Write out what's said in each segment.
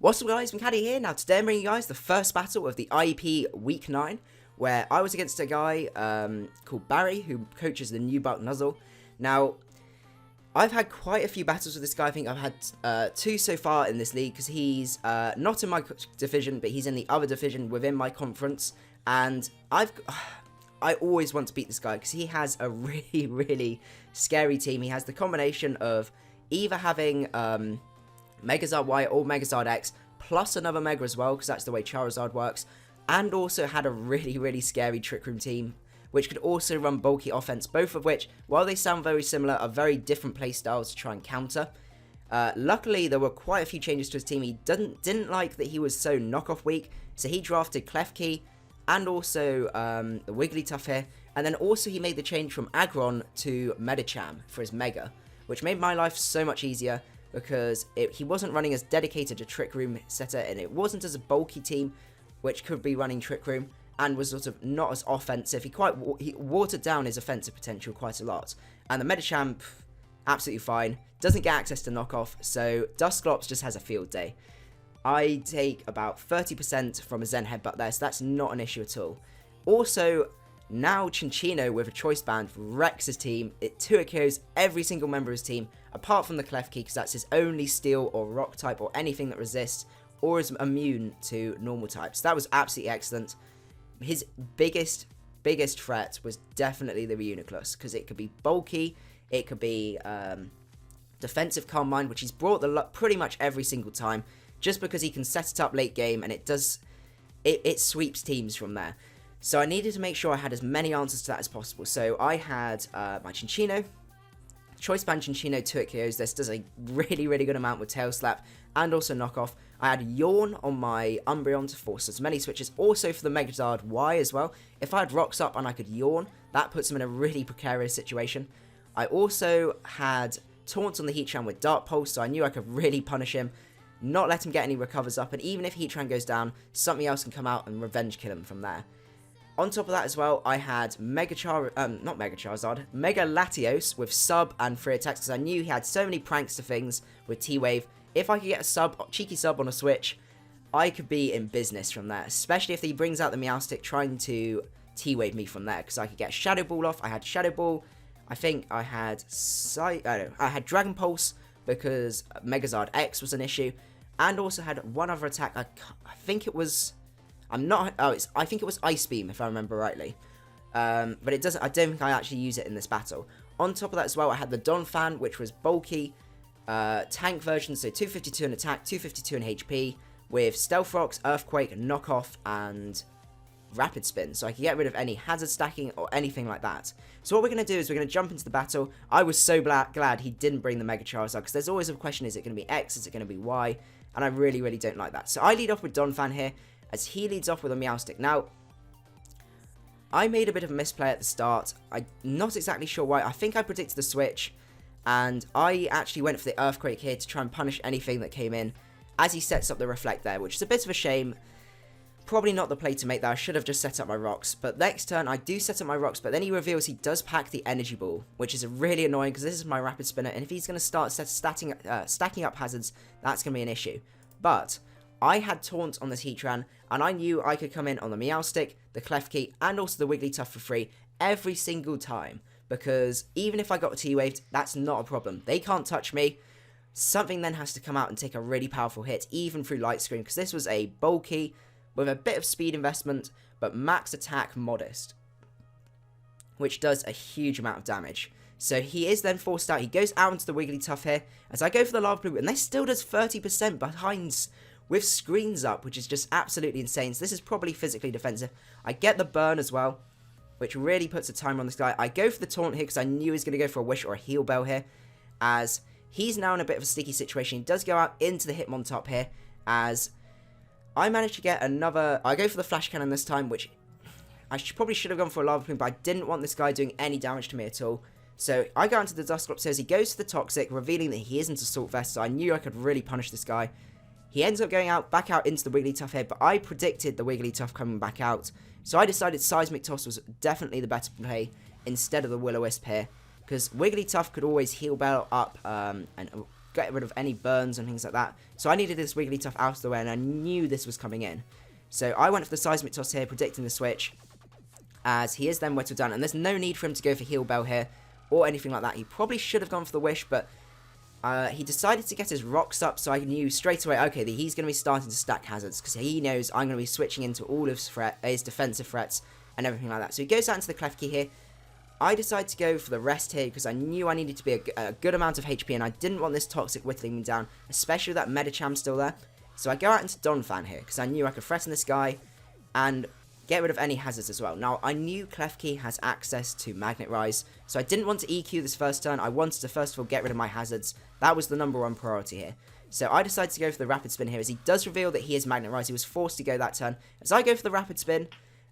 What's up guys, macadii here. Now today I'm bringing you guys the first battle of the IEP Week 9, where I was against a guy called Barry, who coaches the new Bark Nuzzle. Now, I've had quite a few battles with this guy. I think I've had 2 so far in this league, because he's not in my division, but he's in the other division within my conference. And I always want to beat this guy, because he has a really scary team. He has the combination of either having Megazard Y or Megazard X, plus another Mega as well, because that's the way Charizard works, and also had a really scary Trick Room team, which could also run bulky offense, both of which, while they sound very similar, are very different playstyles to try and counter. Luckily, there were quite a few changes to his team. He didn't like that he was so knockoff weak, so he drafted Klefki, and also the Wigglytuff here, and then also he made the change from Aggron to Medicham for his Mega, which made my life so much easier, because he wasn't running as dedicated a Trick Room setter, and it wasn't as a bulky team, which could be running Trick Room, and was sort of not as offensive. He watered down his offensive potential quite a lot. And the Medicham, absolutely fine, doesn't get access to knockoff, so Dusclops just has a field day. I take about 30% from a Zen Headbutt there, so that's not an issue at all. Also, now Chinchino with a Choice Band wrecks his team. It 2-KOs every single member of his team, apart from the Klefki, because that's his only Steel or Rock type or anything that resists or is immune to normal types. That was absolutely excellent. His biggest threat was definitely the Reiuniclus, because it could be bulky, it could be defensive Calm Mind, which he's brought pretty much every single time, just because he can set it up late game, and it sweeps teams from there. So I needed to make sure I had as many answers to that as possible. So I had my Chinchino, Choice Band Chinchino 2-KOs. This does a really good amount with Tail Slap and also knockoff. I had Yawn on my Umbreon to force as many switches. Also for the Megazard Y as well. If I had Rocks up and I could Yawn, that puts him in a really precarious situation. I also had Taunts on the Heatran with Dark Pulse, so I knew I could really punish him, not let him get any recovers up, and even if Heatran goes down, something else can come out and revenge kill him from there. On top of that as well, I had Mega Latios with sub and free attacks, because I knew he had so many prankster things with T-Wave. If I could get a cheeky sub on a switch, I could be in business from there, especially if he brings out the Meowstic trying to T-Wave me from there, because I could get Shadow Ball off. I had Shadow Ball, I think I had I had Dragon Pulse, because Megazard X was an issue, and also had one other attack. I think it was... I think it was Ice Beam, if I remember rightly. But it doesn't. I don't think I actually use it in this battle. On top of that as well, I had the Donphan, which was bulky, tank version, so 252 in attack, 252 in HP, with Stealth Rocks, Earthquake, Knockoff, and Rapid Spin. So I can get rid of any hazard stacking or anything like that. So what we're going to do is we're going to jump into the battle. I was so glad he didn't bring the Mega Charizard, because there's always a question, is it going to be X, is it going to be Y? And I really don't like that. So I lead off with Donphan here, as he leads off with a Meowstic. Now, I made a bit of a misplay at the start. I'm not exactly sure why. I think I predicted the switch, and I actually went for the Earthquake here to try and punish anything that came in, as he sets up the Reflect there, which is a bit of a shame. Probably not the play to make there. I should have just set up my Rocks. But next turn, I do set up my Rocks, but then he reveals he does pack the Energy Ball, which is really annoying, because this is my Rapid Spinner, and if he's going to start stacking up hazards, that's going to be an issue. But I had Taunt on this Heatran, and I knew I could come in on the Meowstic, the Klefki, and also the Wigglytuff for free every single time, because even if I got T-Waved, that's not a problem. They can't touch me. Something then has to come out and take a really powerful hit, even through Light Screen, because this was a bulky, with a bit of speed investment, but max attack modest, which does a huge amount of damage. So he is then forced out. He goes out into the Wigglytuff here, as I go for the Lava Blue, and this still does 30% behind with screens up, which is just absolutely insane. So this is probably physically defensive. I get the burn as well, which really puts a timer on this guy. I go for the taunt here, because I knew he was going to go for a Wish or a Heal Bell here, as he's now in a bit of a sticky situation. He does go out into the Hitmontop here, as I managed to get another... I go for the Flash Cannon this time, which I probably should have gone for a Lava Plume, but I didn't want this guy doing any damage to me at all. So I go into the Dusclops as he goes to the Toxic, revealing that he isn't Assault Vest, so I knew I could really punish this guy. He ends up going back out into the Wigglytuff here, but I predicted the Wigglytuff coming back out. So I decided Seismic Toss was definitely the better play instead of the Will-O-Wisp here, because Wigglytuff could always Heal Bell up and get rid of any burns and things like that. So I needed this Wigglytuff out of the way, and I knew this was coming in. So I went for the Seismic Toss here, predicting the switch, as he is then whittled down, and there's no need for him to go for Heal Bell here, or anything like that. He probably should have gone for the Wish, but he decided to get his rocks up, so I knew straight away, okay, that he's going to be starting to stack hazards, because he knows I'm going to be switching into all of his defensive threats, and everything like that. So he goes out into the Klefki here. I decided to go for the rest here because I knew I needed to be a good amount of HP, and I didn't want this Toxic whittling me down, especially with that Medicham still there. So I go out into Donphan here because I knew I could threaten this guy and get rid of any hazards as well. Now, I knew Klefki has access to Magnet Rise, so I didn't want to EQ this first turn. I wanted to first of all get rid of my hazards. That was the #1 priority here. So I decided to go for the Rapid Spin here as he does reveal that he is Magnet Rise. He was forced to go that turn. As I go for the Rapid Spin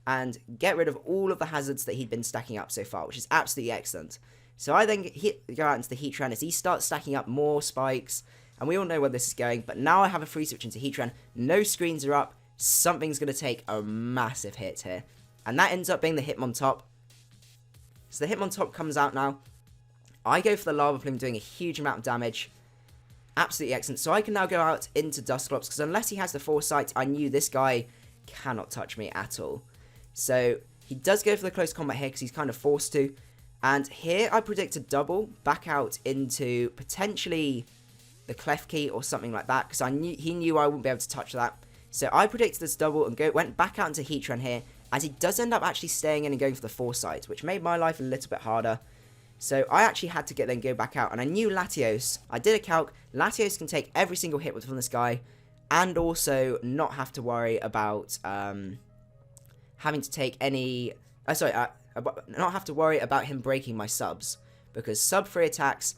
and get rid of all of the hazards that he'd been stacking up so far, which is absolutely excellent. So I then go out into the Heatran as he starts stacking up more spikes, and we all know where this is going, but now I have a free switch into Heatran. No screens are up. Something's going to take a massive hit here, and that ends up being the Hitmontop. So the Hitmontop comes out now. I go for the Lava Plume, doing a huge amount of damage. Absolutely excellent. So I can now go out into Dusclops, because unless he has the Foresight, I knew this guy cannot touch me at all. So he does go for the close combat here because he's kind of forced to. And here I predict a double back out into potentially the Klefki or something like that, because he knew I wouldn't be able to touch that. So I predicted this double and went back out into Heatran here, as he does end up actually staying in and going for the Foresight, which made my life a little bit harder. So I actually had to go back out, and I knew Latios. I did a calc. Latios can take every single hit from this guy, and also not have to worry about having to take any. Not have to worry about him breaking my subs, because sub 3 attacks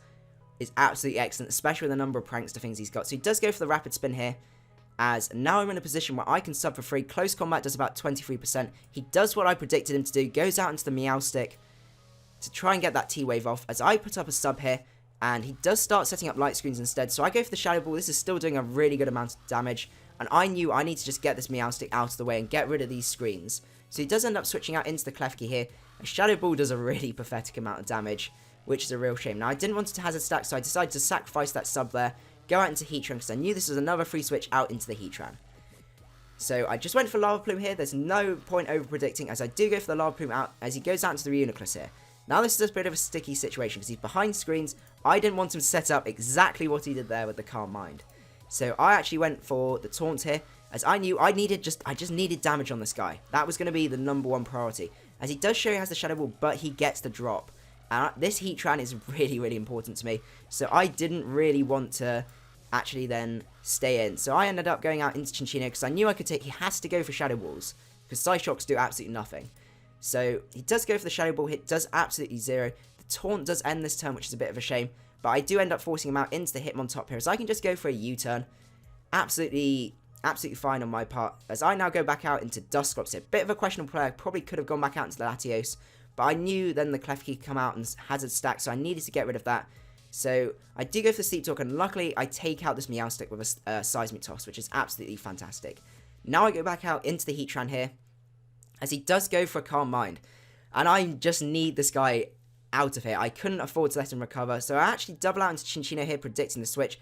is absolutely excellent, especially with the number of prankster things he's got. So he does go for the Rapid Spin here, as now I'm in a position where I can sub for free. Close combat does about 23%. He does what I predicted him to do, goes out into the Meowstic to try and get that T-Wave off, as I put up a sub here, and he does start setting up light screens instead. So I go for the Shadow Ball. This is still doing a really good amount of damage, and I knew I need to just get this Meowstic out of the way and get rid of these screens. So he does end up switching out into the Klefki here. A Shadow Ball does a really pathetic amount of damage, which is a real shame. Now, I didn't want to hazard stack, so I decided to sacrifice that sub there, go out into Heatran, because I knew this was another free switch out into the Heatran. So I just went for Lava Plume here. There's no point over predicting, as I do go for the Lava Plume out, as he goes out into the Reiuniclus here. Now, this is a bit of a sticky situation, because he's behind screens. I didn't want him to set up exactly what he did there with the Calm Mind. So I actually went for the Taunt here, as I knew I just needed damage on this guy. That was going to be the #1 priority, as he does show he has the Shadow Ball, but he gets the drop. And this Heatran is really, really important to me, so I didn't really want to actually then stay in. So I ended up going out into Chinchino, because I knew I could take. He has to go for Shadow Balls, because Psyshocks do absolutely nothing. So he does go for the Shadow Ball, hit does absolutely 0. The Taunt does end this turn, which is a bit of a shame, but I do end up forcing him out into the Hitmontop here, so I can just go for a U-turn. Absolutely fine on my part, as I now go back out into Dusclops here. Bit of a questionable play. I probably could have gone back out into the Latios, but I knew then the Klefki could come out and hazard stack, so I needed to get rid of that. So I do go for the Sleep Talk, and luckily I take out this Meowstic with a Seismic Toss, which is absolutely fantastic. Now I go back out into the Heatran here, as he does go for a Calm Mind, and I just need this guy out of here. I couldn't afford to let him recover, so I actually double out into Chinchino here, predicting the switch,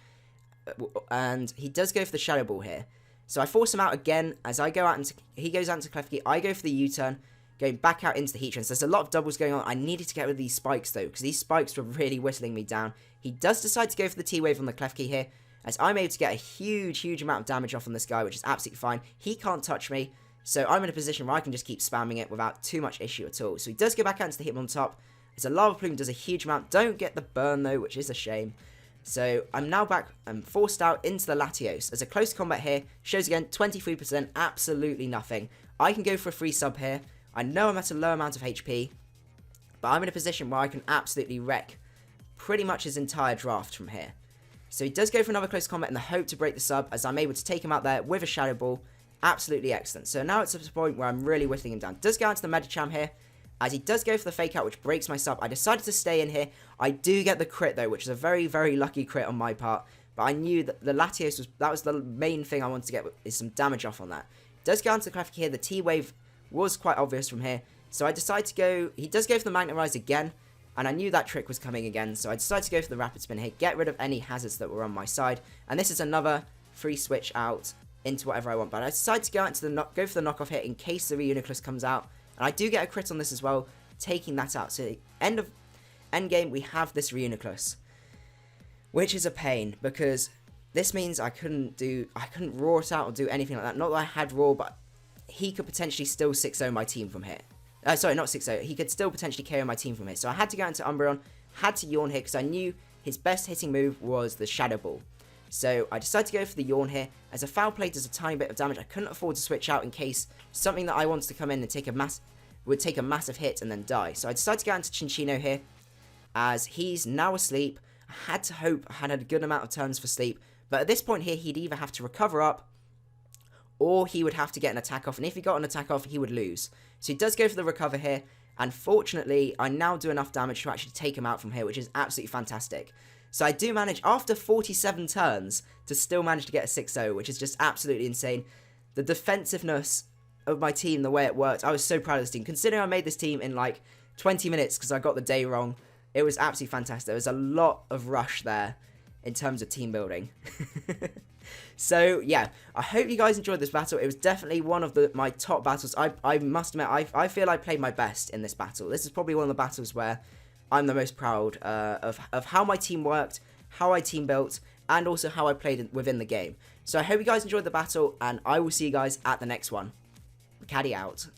and he does go for the Shadow Ball here. So I force him out again, as I go out into, he goes out into Klefki, I go for the U-turn, going back out into the Heatran. So there's a lot of doubles going on. I needed to get rid of these spikes though, because these spikes were really whittling me down. He does decide to go for the T-Wave on the Klefki here, as I'm able to get a huge amount of damage off on this guy, which is absolutely fine. He can't touch me, so I'm in a position where I can just keep spamming it without too much issue at all. So he does go back out into the Hitmontop, as a Lava Plume does a huge amount. Don't get the burn though, which is a shame. So I'm now back and forced out into the Latios, as a close combat here shows again 23%, absolutely nothing. I can go for a free sub here. I know I'm at a low amount of HP, but I'm in a position where I can absolutely wreck pretty much his entire draft from here. So he does go for another close combat in the hope to break the sub, as I'm able to take him out there with a Shadow Ball. Absolutely excellent. So now it's at the point where I'm really whittling him down. Does go into the Medicham here, as he does go for the Fake Out, which breaks my sub. I decided to stay in here. I do get the crit though, which is a very lucky crit on my part, but I knew that the Latios was the main thing I wanted to get, is some damage off on that. Does go into the Klefki here. The T-Wave was quite obvious from here, so I decide to go. He does go for the Magnet Rise again, and I knew that trick was coming again, so I decided to go for the Rapid Spin here, get rid of any hazards that were on my side, and this is another free switch out into whatever I want, but I decided to go for the knockoff hit in case the Reiuniclus comes out, and I do get a crit on this as well, taking that out. So end game, we have this Reiuniclus, which is a pain, because this means I couldn't roar it out or do anything like that. Not that I had roar, but he could potentially still 6-0 my team from here. Sorry, not 6-0. He could still potentially KO my team from here. So I had to go into Umbreon, had to Yawn here, because I knew his best hitting move was the Shadow Ball. So I decided to go for the Yawn here. As a Foul Play does a tiny bit of damage, I couldn't afford to switch out in case something that I wanted to come in and would take a massive hit and then die. So I decided to go into Chinchino here, as he's now asleep. I had to hope I had a good amount of turns for sleep, but at this point here, he'd either have to recover up, or he would have to get an attack off, and if he got an attack off, he would lose. So he does go for the recover here, and fortunately, I now do enough damage to actually take him out from here, which is absolutely fantastic. So I do manage, after 47 turns, to still manage to get a 6-0, which is just absolutely insane. The defensiveness of my team, the way it worked, I was so proud of this team. Considering I made this team in like 20 minutes because I got the day wrong, it was absolutely fantastic. There was a lot of rush there in terms of team building. So yeah, I hope you guys enjoyed this battle. It was definitely one of my top battles. I must admit, I feel I played my best in this battle. This is probably one of the battles where I'm the most proud of how my team worked, how I team built, and also how I played within the game. So I hope you guys enjoyed the battle, and I will see you guys at the next one. Macadii out.